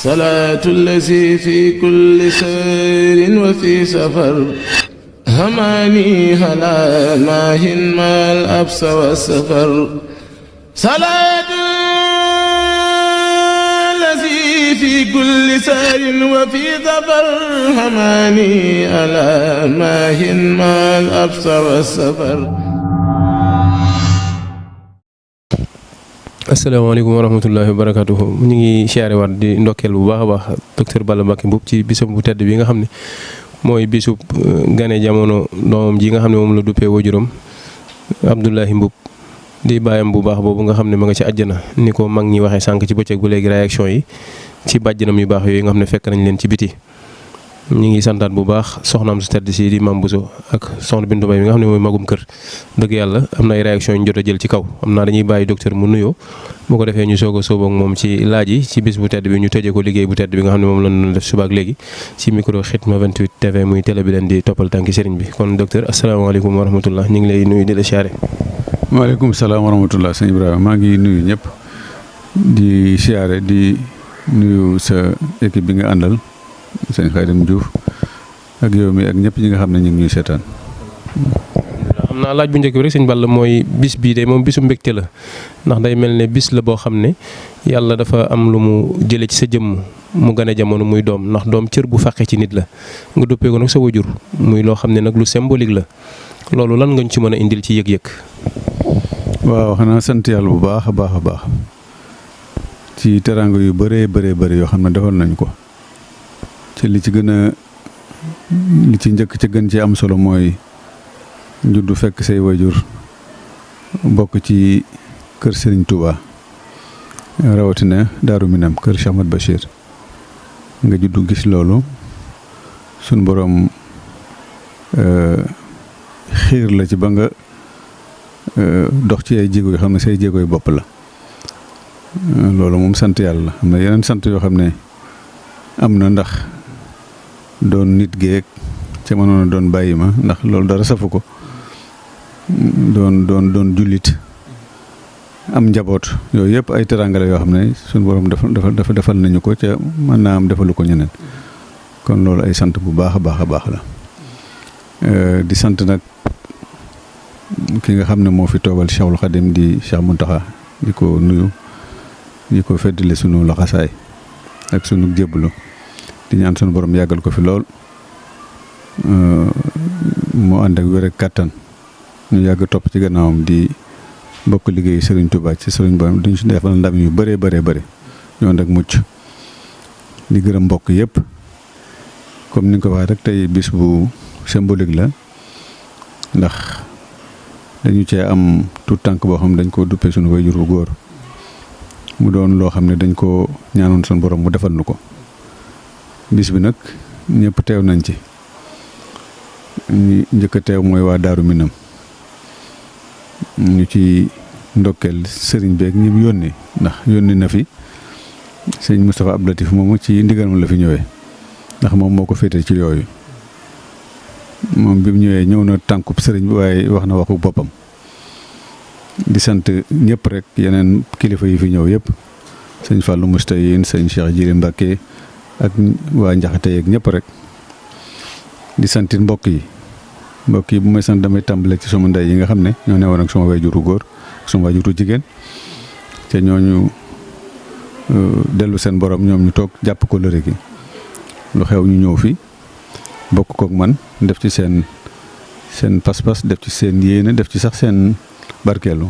salaatu allazi fi kulli sayrin wa fi safar hamaani halaa maahin maal absa wa safar salaatu allazi fi kulli sayrin wa fi safar hamaani halaa maahin maal absa wa safar. asalaamaaleykum wa rahmatullahi wa barakatuhu ñu ngi siyaare waat di ndokkeel bu baax a baax docteur Balla Mbacké Mboup ci bisam bu tedd bi nga xam ne mooy bisub gane jamono doomam ji nga xam ne moom la duppee wajuram Abdoulahi Mboup di bàyyam bu baax boobu nga xam ne ma nga ci àjjana ni ko mag ñi waxee sànq ci bëccëg bu léegi réaction yi ci bàjjanam yu baax yooyu nga xam ne fekk nañ leen ci biti. ñu ngi santaat bu baax soxnaam su tedd si di Mame Bousso ak soxna Bintou Mbaye bi nga xam ne mooy magum kër dëgg yàlla am na ay réaction ñu jot a jël ci kaw xam naa dañuy bàyyi docteur mu nuyoo boo ko defee ñu soog a sóoboo ak moom ci laaj yi ci bis bu tedd bi ñu tëjee ko liggéey bu tedd bi nga xam ne moom lañ def suba ak léegi ci micro Khidma 28 TV muy télé bi leen di toppal tànki sëriñ bi kon docteur asalaamaaleykum wa rahmatullah ñu ngi lay nuyu di la siyaare. waaleykum salaam wa rahmatullah sëñ Ibrahima maa ngi nuyu ñëpp di siyaare di nuyu sa équipe bi nga àndal sëñ Khadim Diouf ak yow mi ak ñëpp ñi nga xam ne ñu ngi ñuy seetaan. xam naa laaj bu njëkk bi rek sëñ Balla mooy bis bii de moom bisu mbégte la ndax day mel ne bis la boo xam ne yàlla dafa am lu mu jëlee ci sa jëmm mu gane jamono muy doom ndax doom cër bu fàqee ci nit la nga duppee ko nag sa wajur muy loo xam ne nag lu symbolique la loolu lan nga ñu ci mën a indil ci yëg-yëg. waaw xanaa sant yàlla bu baax a baax a baax ci teraanga yu bëree bëri yoo xam ne defal nañ ko. ci li ci njëkk ci gën ci am solo mooy juddu fekk say wajur bokk ci kër Serigne Touba rawatina Daaru Minam kër Cheikh Ahmad Bachir nga juddu gis loolu suñ boroom xiir la ci ba nga dox ci ay jéego yoo xam ne say jéego yu bopp la loolu moom sant yàlla am na yeneen sant yoo xam ne am na ndax doon nit geeg ca mënoon a doon bàyyi ma ndax loolu dara safu ko doon jullit am njaboot yooyu yëpp ay teraanga la yoo xam ne suñu borom defal nañu ko ca mën naa am defalu ko ñeneen kon loolu ay sant bu baax a baax a baax la di sant nag ki nga xam ne moo fi toogal Cheikhul Khadim di Cheikh Mountakha di ko nuyu di ko feddali sunu laxasaay ak sunu jébbalu di ñaan sunu borom yàggal ko fi lool mu ànd ak wér ak kàttan ñu yàgg topp ci gannaawam di bokk liggéey Serigne Touba ci Serigne borom duñ si defal ndam yu bëree ñu ànd ak mucc di gërëm mbokk yëpp comme ni nga ko waxee rek tey bis bu symbolique la ndax dañu cee am tout tànk boo xam ne dañ ko duppee sunu waajur bu góor mu doon loo xam ne dañ ko ñaanoon sunu borom mu defal nu ko. bis bi nag ñëpp teew nañ ci ñi njëkk a teew mooy waa Daaru Minam ñu ci ndokkeel sëriñ beeg ñi mu yónni ndax yónni na fi sëñ Moustapha Abdou Latif moomu ci ndigal ma la fi ñëwee ndax moom moo ko féete ci yooyu moom bi mu ñëwee ñëw na tànkub sëriñ bi waaye wax na waxu boppam di sant ñëpp rek yeneen kilifa yi fi ñëw yëpp sëñ Fallou Moustayin sëñ Cheikh Jiri Mbacké ak waa Njaxate yeeg ñëpp rek di santit mbokk yi bu may sant damay tàmbale ci suma ndey yi nga xam ne ñoo newoon ak suma waajuru góor ak suma waajuru jigéen te ñooñu dellu seen borom ñoom ñu toog jàpp ko lëre gi lu xew ñu ñëw fi bokk kook man def ci seen pas-pas def ci seen yéene def ci sax seen barkeelu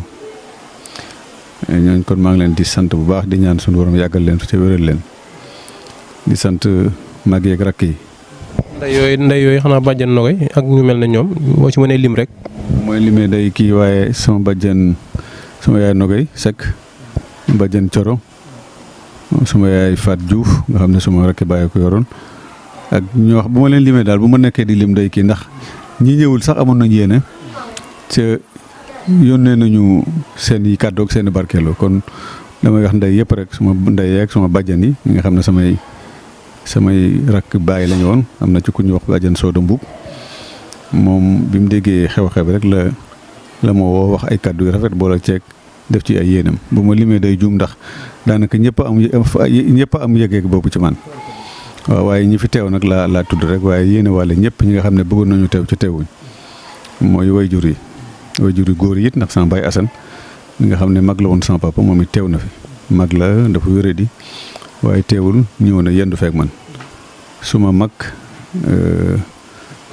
ñooñ kon maa ngi leen di sant bu baax di ñaan suñu borom yàggal leen fi te wéral leen di sant mag yeeg rakk yi. ndey yooyu xanaa bàjjan Nogay ak ñu mel ne ñoom boo ci mënee lim rek. mooy limee day kii waaye sama bàjjan sama yaay Nogay Seck bàjjan Coro sama yaay Fat Diouf nga xam ne sama rakk bàyyi ko yoroon ak ñoo wax bu ma leen limee daal bu ma nekkee di lim day kii ndax ñi ñëwul sax amoon nañ yéene ca yónnee nañu seen i kàddu ak seen i barkeelu kon damay wax ndey yëpp rek suma ndey yeeg suma bàjjan yi nga xam ne samay rakk bàyyi lañu woon am na ci ku ñu wax bàjjan Sooda Mbuub moom bi mu déggee xew-xew rek la moo woo wax ay kàddu yu rafet boole ceeg def ci ay yéenam bu ma limee day juum ndax daanaka ñëpp am yëgeeg boobu ci man waaw waaye ñi fi teew nag laa tudd rek waaye yéene wàlle ñëpp ñi nga xam ne bëggoon nañu teew ci teewuñ mooy wayjur yi góor yi it ndax sama baay Assane mi nga xam ne mag la woon sama papa moom it teew na fi mag la dafa wéradi waaye teewul ñëw na yendu feek man suma mag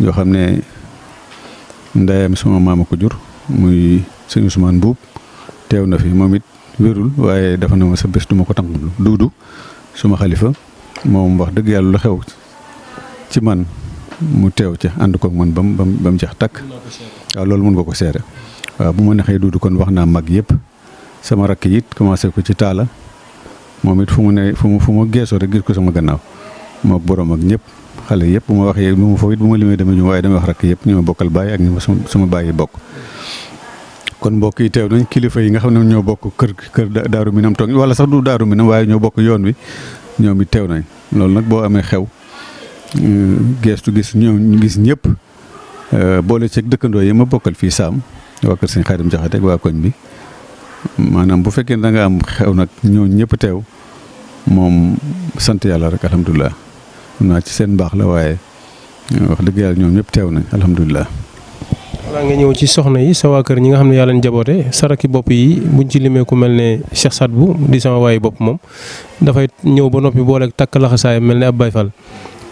yoo xam ne ndeyam suma maama ko jur muy sëñ Ousmane Mbuub teew na fi moom it wérul waaye dafa na ma sa bés duma ko tànk duudu suma xalifa moom wax dëgg yàlla lu xew ci man mu teew ca ànd koog man ba mu jeex takk waaw loolu mën nga ko seere waaw bu ma neexee duudu kon wax naa mag yëpp sama rakk it commencé ko ci taala moom it fu mu geesoo rek gis ko sama gannaaw moo borom ak ñëpp xale yëpp bu ma waxee bu ma foofu it bu ma limee dama jum waaye damay wax rakk yëpp ñi ma bokkal baay ak ñi ma sama baay yi bokk kon mbokk yi teew nañ kilifa yi nga xam ne ñoo bokk kër Daaru Minam toog wala sax du Daaru Minam waaye ñoo bokk yoon wi ñoom it teew nañ loolu nag boo amee xew geestu gis ñëpp boole ceeg dëkkandoo yi ma bokkal fii Saam waa kër Sëñ Xaadim Jaxate ak waa koñ bi maanaam bu fekkee da nga am xew nag ñoo ñëpp teew moom sant yàlla rek alhamdulilah xam naa ci seen mbaax la waaye wax dëgg yàlla ñoom ñëpp teew nañ alhamdulilah. balaa nga ñëw ci soxna yi sa waa kër ñi nga xam ne yaa leen jaboote saraki bopp yi buñ ci limee ku mel ne Cheikh Sadbou di sama waayu bopp moom dafay ñëw ba noppi boole takk laxasaay mel ne ab Baay Faal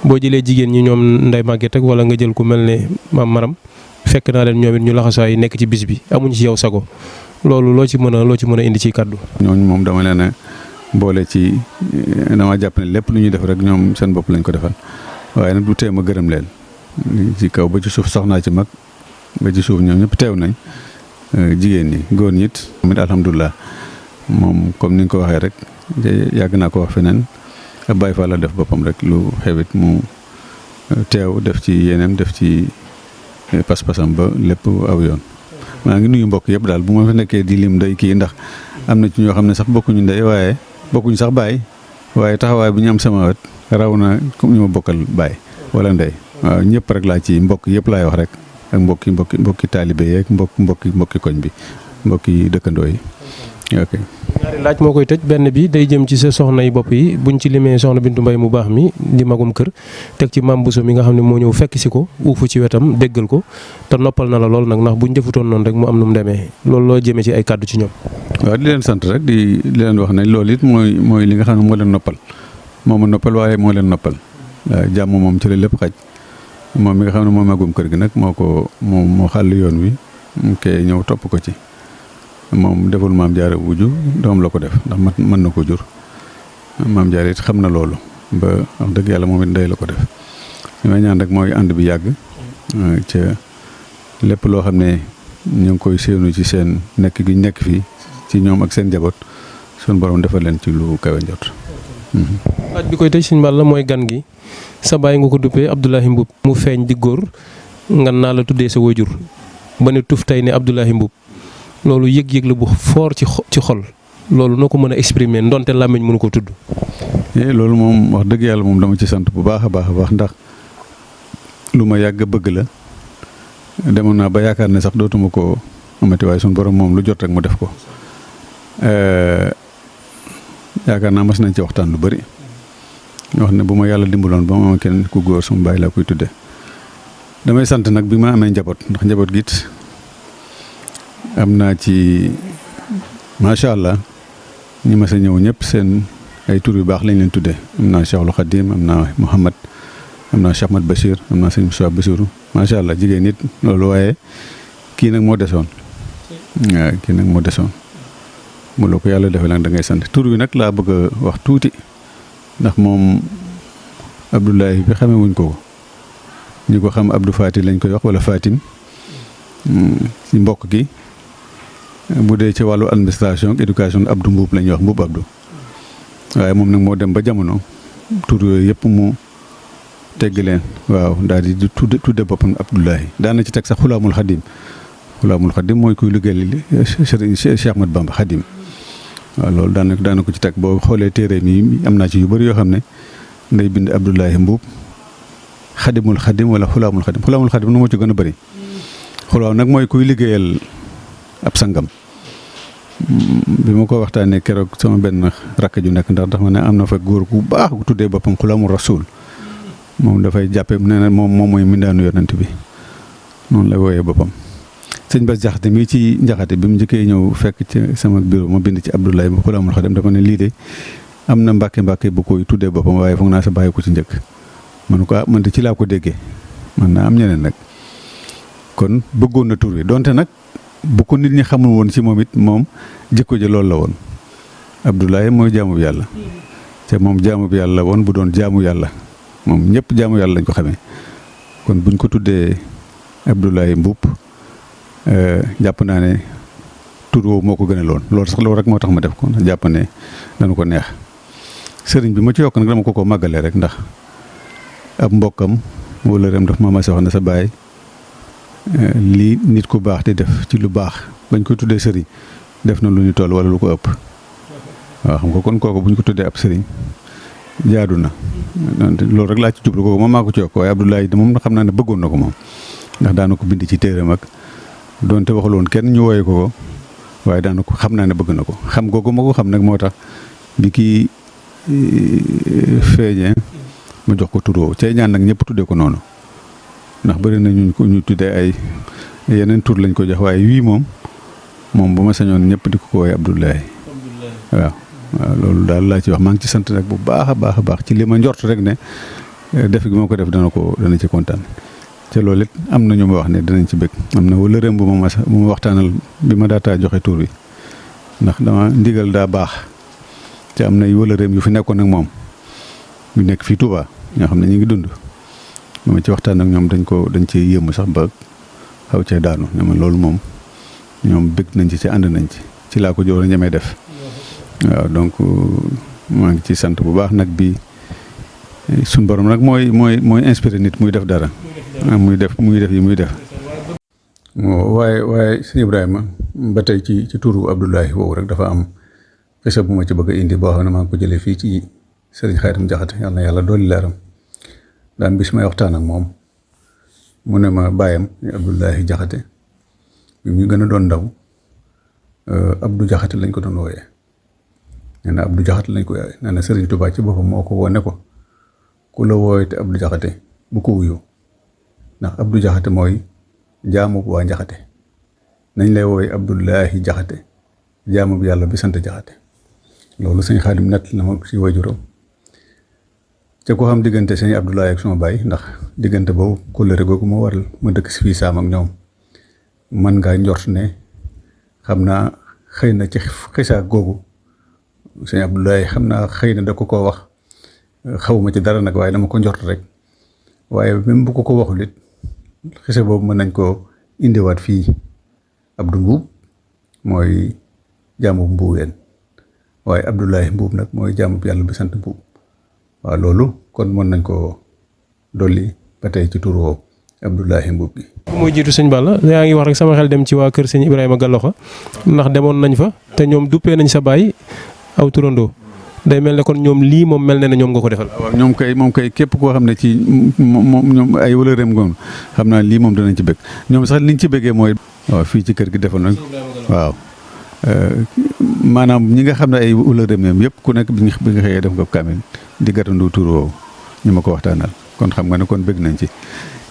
boo jëlee jigéen ñi ñoom nday màgget ak wala nga jël ku mel ne maam Maram fekk naa leen ñoom it ñu laxasaay nekk ci bis bi amuñ ci yow sago loolu loo ci mën a indi ci kàddu. ñooñu moom dama leen a boole ci dama jàpp ne lépp lu ñuy def rek ñoom seen bopp lañ ko defal waaye nag du tee ma gërëm leen ci kaw ba ci suuf soxnaa ci mag ba ci suuf ñoom ñëpp teew nañ jigéen ñi góor ñi it moom it alhamdulilah moom comme ni nga ko waxee rek yàgg naa ko wax feneen ab Baay Faal la def boppam rek lu xewit mu teew def ci yéeneem def ci pas-pasam ba lépp aw yoon. maa ngi nuyu mbokk yëpp daal bu ma fa nekkee di lim day kii ndax am na ci ñoo xam ne sax bokkuñu ndey waaye bokkuñu sax baay waaye taxawaay bi ñu am sama wet raw na comme ñu ma bokkal baay wala ndey waaw ñëpp rek laa ci mbokk yëpp laay wax rek ak mbokki taalibe yeeg mbokki koñ bi mbokki dëkkandoo yi ok. ñaari laaj moo koy tëj benn bi day jëm ci sa soxna yi bopp yi buñ ci limee soxna Bintu Mbay mu baax mi di magum kër teg ci maam Bousso mi nga xam ne moo ñëw fekk si ko uufu ci wetam déggal ko te noppal na la lool nag ndax buñ defutoon noonu rek mu am nu mu demee loolu loo jëmee ci ay kàddu ci ñoom. waaw di leen sant rek di leen wax ne loolu it mooy li nga xam ne moo leen noppal moo ma noppal waaye moo leen noppal jàmm moom ci la lépp xaj moom mi nga xam ne moo magum kër gi nag moo xàll yoon wi kay ñëw topp ko ci. moom deful maam jaara wujju doom la ko def ndax mën na ko jur maam jaara it xam na loolu ba wax dëgg yàlla moom it ndey la ko def li may ñaan rek mooy ànd bi yàgg ca lépp loo xam ne ñu ngi koy séenu ci seen nekk gi nekk fii ci ñoom ak seen njaboot suñu borom defal leen ci lu kawe njot. laaj bi koy tëj Sëñ Balla mooy gan gi sa baay nga ko duppee Abdoulahi Mbuub mu feeñ di góor nga naa la tuddee sa wajur ba ne tuf tey ne Abdoulahi Mbuub loolu yëg-yëg la bu foor ci xol loolu noo ko mën a exprimer ndonte làmmiñ mënu ko tudd. loolu moom wax dëgg yàlla moom dama ci sant bu baax a baax ndax lu ma yàgg bëgg la demoon naa ba yaakaar ne sax dootuma ko amati waaye suñu borom moom lu jot rek mu def ko yaakaar naa mas nañ ci waxtaan lu bari wax ne bu ma yàlla dimbaloon ba ma am kenn ku góor sama baay laa koy tudde damay sant nag bi ma amee njaboot ndax njaboot gi it am naa ci macha allah ñi ma sa ñëw ñëpp seen ay tur yu baax lañ leen tuddee am naa Cheikhul Khadim am naa Mouhamad am naa Cheikh Ahmad Bachir am naa sëñ Moussa Bassirou macha allah jigéen nit loolu waaye kii nag moo desoon waaw kii nag moo desoon mu la ko yàlla defee nag da ngay sant tur wi nag laa bëgg a wax tuuti ndax moom Abdoulaye bi xamee wuñ ko ñu ko xam Abdou Fati lañ koy wax wala Fatim ci mbokk gi. bu dee ci wàllu administration ak éducation Abdou Mbuub la ñuy wax Mbuub Abdou waaye moom nag moo dem ba jamono tur yooyu yëpp mu tegg leen waaw daal di tudde boppam Abdoulahi daana ci teg sax xulaamul xadim mooy kuy liggéeyal Cheikh Ahmad Bamba xadim waaw loolu daana ko ci teg boo xoolee téere mi am naa ci yu bëri yoo xam ne nday bind Abdoulahi Mbuub xadimul xadim wala xulaamul xadim nu moo ci gën a bëri xulaam nag mooy kuy liggéeyal ab sangam bi ma ko waxtaanee keroog sama benn rakk ju nekk ndax dafa ne am na fa góor gu baax gu tuddee boppam Xulaamu Rasuul moom dafay jàppe nee na moom mooy mindaanu yonent bi noonu lay wooyee boppam. sëñ Bass Jaxate mii ci Njaxate bi mu njëkkee ñëw fekk ci sama bureau ma bind ci Abdoulaye mu Xulaamul Xadim dafa ne lii de am na mbàkke bu koy tuddee boppam waaye foog naa sa bàyyi ko ci njëkk man ko man de ci laa ko déggee man naa am ñeneen nag kon bëggoon na tur wi donte nag bu ko nit ñi xamul woon ci moom it moom jikko ji loolu la woon Abdoulaye mooy jaamu bi yàlla te moom jaamu bi yàlla woon bu doon jaamu yàlla moom ñëpp jaamu yàlla lañ ko xamee kon buñ ko tuddee Abdoulaye Mboup jàpp naa ne tur woowu moo ko gënaloon loolu sax loolu rek moo tax ma def ko ndax jàpp ne dana ko neex sëriñ bi ma ci yokk nag dama ko màggalee rek ndax ab mbokkam wala rem daf ma ma wax ne sa baay lii nit ku baax di def ci lu baax bañ koy tuddee sëriñ def na lu ñu toll wala lu ko ëpp waaw xam nga kon kooku bu ñu ko tuddee ab sëriñ jaadu na loolu rek laa ci jublu kooku moom maa ko ci yokk waaye Abdoulaye moom xam naa ne bëggoon na ko moom ndax daana ko bind ci téeram ak doonte waxuloon kenn ñu wooye ko waaye daana ko xam naa ne bëgg na ko xam googu ma ko xam nag moo tax bi kii feeñee ma jox ko turoo cay ñaan nag ñëpp tuddee ko noonu ndax bëri na ñu tuddee ay yeneen tur lañ ko jox waaye wii moom bu ma sañoon ñëpp di ko wooye Abdoulaye waaw loolu daal laa ci wax maa ngi ci sant nag bu baax a baax ci li ma njort rek ne def gi ma ko def dana ci kontaan te loolu it am na ñu ma wax ne danañ ci bëgg am na wala rëm bu ma waxtaanal bi ma daataa joxe tur bi ndax dama ndigal daa baax te am na wala rëm yu fi nekkoon ak moom yu nekk fii Touba ñoo xam ne ñu ngi dund ma ci waxtaan ak ñoom dañ ci yëmm sax ba xaw cee daanu ne ma loolu moom ñoom bëgg nañ ci ànd nañ ci laa ko jox ñemee def waaw donc maa ngi ci sant bu baax nag bi suñ borom nag mooy inspiré nit muy def dara muy def yi muy def waaye sëñ Ibrahima ba tey ci turu Abdoulaye woowu rek dafa am xisa bu ma ci bëgg a indi boo xam ne maa ngi ko jëlee fii ci sëriñ Xaadim Jaxate yàlla na yàlla dolli leeram daan bis may waxtaan ak moom mu ne ma bàyyam Abdoulaye Jaxate bi ñu gën a doon ndaw Abdou Jaxate lañ ko doon wooyee nee na Abdou Jaxate lañ ko wooyee nee na sëriñ Tuubaa ci boppam moo ko woo ne ko ku la wooyee te Abdou Jaxate bu ko wuyu ndax Abdou Jaxate mooy jaamu waa Njaxate nañ lay wooyee Abdoulaye Jaxate jaamu bi yàlla bi sant Jaxate loolu sëñ Xaadim nett na ma ci wajuram te ko xam diggante sëñ Abdoulaye ak sama baay ndax diggante boobu kóllëre googu moo waral ma dëkk si fii saam ak ñoom man ngaa njort ne xam naa xëy na ci xisaak googu sëñ Abdoulaye xam naa xëy na da ko wax xawma ci dara nag waaye dama ko njort rek waaye même bu ko waxul it xisa boobu mën nañ koo indiwaat fii Abdou Mbuub mooy jaamu Mbuubeen waaye Abdoulaye Mbuub nag mooy jaamu yàlla bi sant Mbuub waaw loolu kon mën nañ koo dolli ba tey ci turu Abdoulaye Mbuub bi. mooy jiitu sëñ Balla yaa ngi wax rek sama xel dem ci waa kër sëñ Ibrahima Galloxa ndax demoon nañ fa te ñoom duppee nañ sa baay aw turandoo day mel ne kon ñoom lii moom mel ne ne ñoom nga ko defal. waaw moom kay képp koo xam ne ci moom ñoom ay wala rem ngoon xam naa lii moom danañ ci bëgg ñoom sax liñ ci bëggee mooy. waaw fii ci kër gi defal nañ waaw maanaam ñi nga xam ne ay wala rem yëpp ku nekk bi nga xëyee def nga kaamil di gàttandu tur woowu ñu ma ko waxtaanal kon xam nga ne kon bëgg nañ ci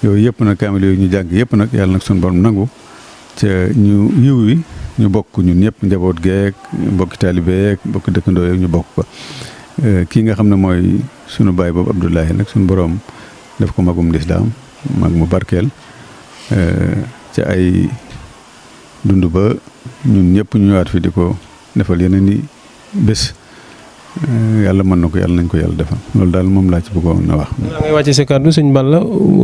yooyu yëpp nag kaamil yooyu ñu jàng yëpp nag yàlla nag suñu borom nangu ca ñu yiw wi ñu bokk ñun ñëpp njaboot geek mbokki taalibe yeeg mbokki dëkkandoo yeeg ñu bokk ko kii nga xam ne mooy sunu baay boobu Abdoulaye nag suñu borom def ko magum lislaam mag mu barkeel ca ay dund ba ñun ñëpp ñu ñëwaat fi di ko defal yeneen i bés yàlla mën na ko yàlla nañ ko yàlla defal loolu daal moom laa ci bëggoon a wax. maa ngay wàcce sa kàddu sëñ Balla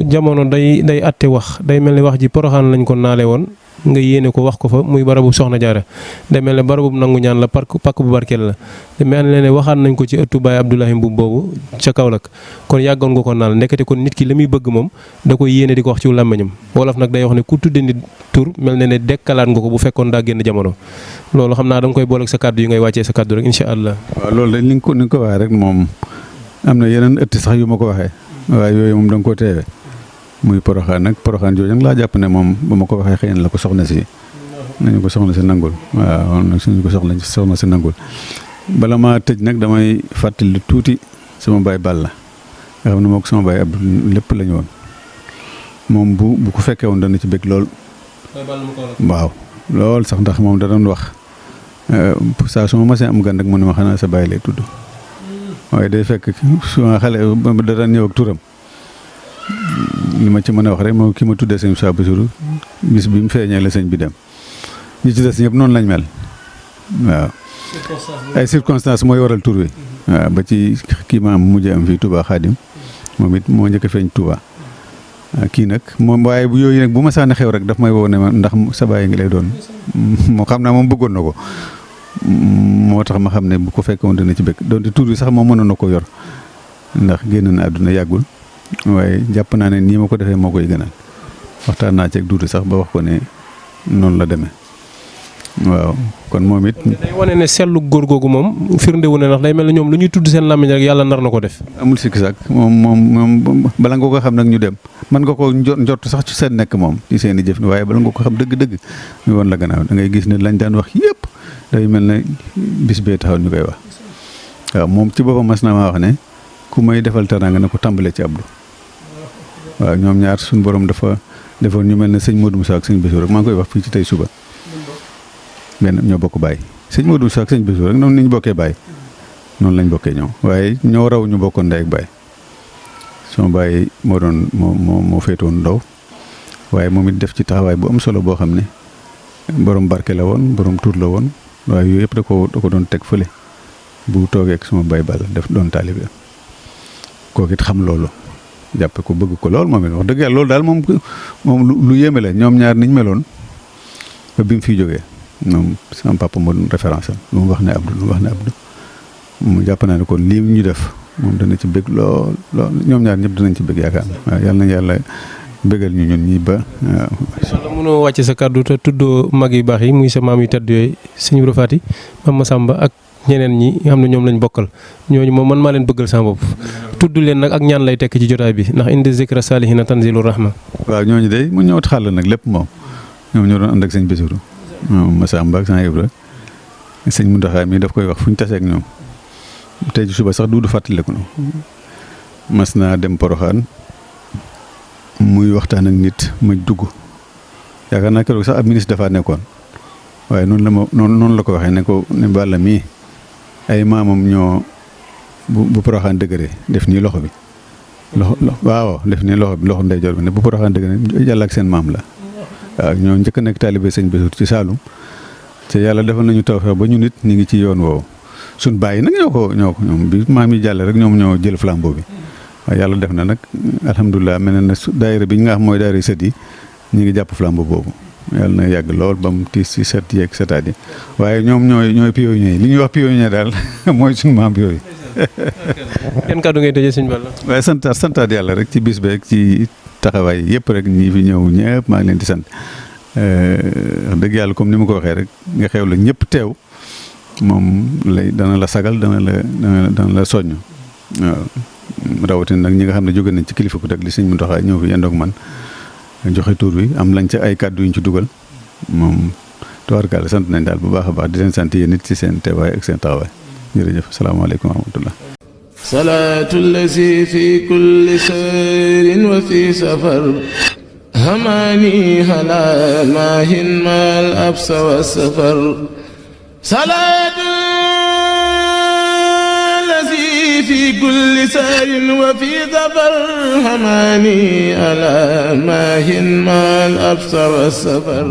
jamono day atte wax day mel ni wax ji Poroxaan lañ ko naale woon nga yéene ko wax ko fa muy barabu Soxna Jaara day mel ne barabu nangu ñaan la pakk bu barkeel la day mel ne waxaat nañ ko ci ëttu Baay Abdoulaye Mbuub boobu ca Kaolack kon yàggoon nga ko naal ndekete kon nit ki la muy bëgg moom da koy yéene di ko wax ci làmmiñam wolof nag day wax ne ku tudde nit tur mel ne dekkalaat nga ko bu fekkoon daa génn jamono loolu xam naa da nga koy boole ak sa kàddu yi ngay wàccee sa kàddu rek incha allah. waaw loolu de ni nga ko waxee rek moom am na yeneen ëtt sax yu ma ko waxee waaye yooyu moom da nga koo teewee muy Poroxaan nag Poroxaan jooju nag laa jàpp ne moom ba ma ko waxee xëy na la ko soxna si nañu ko soxna si nangul waaw suñu ko soxna si nangul. bala maa tëj nag damay fàttali tuuti sama baay Balla nga xam ne moo ko sama baay Abdou lépp la ñu woon moom bu ko fekkee woon dana ci bëgg lool. waaw lool sax ndax moom da doon wax saa su ma masee am gan rek mu ne ma xanaa sa baay lay tudd waaye day fekk su ma xale da daan ñëw ak turam li ma ci mën a wax rek moom ki ma tuddee sëñ Moussa Bassirou bis bi mu feeñee la sëñ bi dem ñi ci des ñëpp noonu lañ mel waaw. ay circonstances mooy waral tur wi. waaw ba ci kii ma am mujj am fii Touba Khadim moom it moo njëkk a feeñ Touba kii nag moom waaye bu yooyu nag bu ma sànni xew rek daf may woo ne ma ndax sa baay ngi lay doon moo xam naa moom bëggoon na ko moo tax ma xam ne bu ko fekkoon dina ci bëgg donte tur wi sax moom mënoon na ko yor ndax génn na àdduna yàggul waaye jàpp naa ne nii ma ko defee moo koy gënal waxtaan naa ci ak duuti sax ba wax ko ne noonu la demee. waaw kon moom it. day wane ne seetlu góor googu moom firnde wu ne ndax day mel ne ñoom lu ñuy tudd seen làmmiñ rek yàlla nar na ko def. amul sikki saak moom bala nga ko xam nag ñu dem mën nga ko njort sax ci seen nekk moom ci seen i jëf waaye bala nga ko xam dëgg-dëgg ñu woon la gannaaw da ngay gis ne lañ daan wax yëpp day mel ne bis bee taxaw ñu koy wax. waaw moom ci boppam mas na maa wax ne ku may defal teraanga na ko tàmbalee ci Abdou waaw ñoom ñaar suñu borom dafa defoon ñu mel ne sëñ Modou Moussa ak sëñ Bassirou rek maa ngi koy wax fii ci tey suba. benn ñoo bokk baay sëñ Modou Moussa ak sëñ Bassirou rek noonu ni ñu bokkee baay noonu lañ bokkee ñoom waaye ñoo raw ñu bokkoon ndey ak baay sama baay moo féetoon ndaw waaye moom it def ci taxawaay bu am solo boo xam ne borom barke la woon borom tur la woon waaye yooyu yëpp da ko doon teg fële bu toogee ak sama baay Balla def doon taalibe kooku it xam loolu jàppe ko bëgg ko lool moom it wax dëgg yàlla loolu daal moom lu yéeme la ñoom ñaar niñ meloon ba bi mu fiy jógee. moom sama papa moo doon référence am lu mu wax ne Abdou mu jàpp naa ne kon lii ñu def moom dana ci bëgg lool ñoom ñaar ñëpp danañ ci bëgg yaakaar naa waaw yàlla na yàlla bëggal ñu ñun ñi ba waaw. wala mënoo wàcce sa kàddu te tuddoo mag yu baax yi muy sa maam yu tedd yooyu sëñ Ibra Faty Mame Massamba ak ñeneen ñi nga xam ne ñoom lañ bokkal ñooñu moom man maa leen bëggal sama bopp tudd leen nag ak ñaan lay tekk ci jotaay bi ndax indi zikra salihina tanzilu rahma. waaw ñooñu de mu ñëwat xàll nag lépp moom ñoom ñoo doon ànd ak sëñ Bassirou Massamba ak Sëñ Ibra sëñ Mountakha mii daf koy wax fu ñu tasee ak ñoom tey suba sax du fàttaliku na mas naa dem Poroxaan muy waxtaan ak nit ma dugg yaakaar naa keroog sax ab ministre dafaa nekkoon waaye noonu la ko waxee ne ko ne Balla mii ay maamam ñoo bu Poroxaan dëgëree def nii loxo bi waaw def nii loxo bi loxo ndeyjoor bi ne bu Poroxaan dëgëree yàlla ak seen maam la. waaw ñoo njëkk a nekk taalibe sëñ Bassirou ci Saalum te yàlla defal nañu tawfeex ba ñu nit ñu ngi ci yoon woowu suñ bàyyi nag ñoo ko ñoom bi maam yi jàlle rek ñoom ñoo jël flambeau bi waaye yàlla def na nag alhamdulilah mel na daayira bi ñu nga xam mooy daayira sët yi ñu ngi jàpp flambeau boobu yàlla na yàgg lool ba mu tiis ci sët yeeg sëtaat yi waaye ñoom ñooy pionnier li ñuy wax pionnier daal mooy suñu maam yooyu. yan kàddu ngay tëjee sëñ Balla. waaye santaat yàlla rek ci bis beeg ci taxawaay yëpp rek ñi fi ñëw ñëpp maa ngi leen di sant wax dëgg yàlla comme ni ma ko waxee rek nga xew la ñëpp teew moom dana la sagal dana la soññ waaw rawatina nag ñi nga xam ne jóge nañ ci kilifa ku teg li sëñ Mountakha ñëw fi yendoog man joxe tur wi am lañ ca ay kàddu yu ñu ci dugal moom tubaarkàlla sant nañ daal bu baax a baax di leen sant yéen nit ci seen teewaay ak seen taxawaay jërëjëf asalaamaaleykum wa rahmatullah. salaatu lazi fi kulli sayrin wa fi safar hamaani ala maahin maal absa wa safar salaatu lazi fi kulli sayrin wa fi safar hamaani ala maahin maal absa wa safar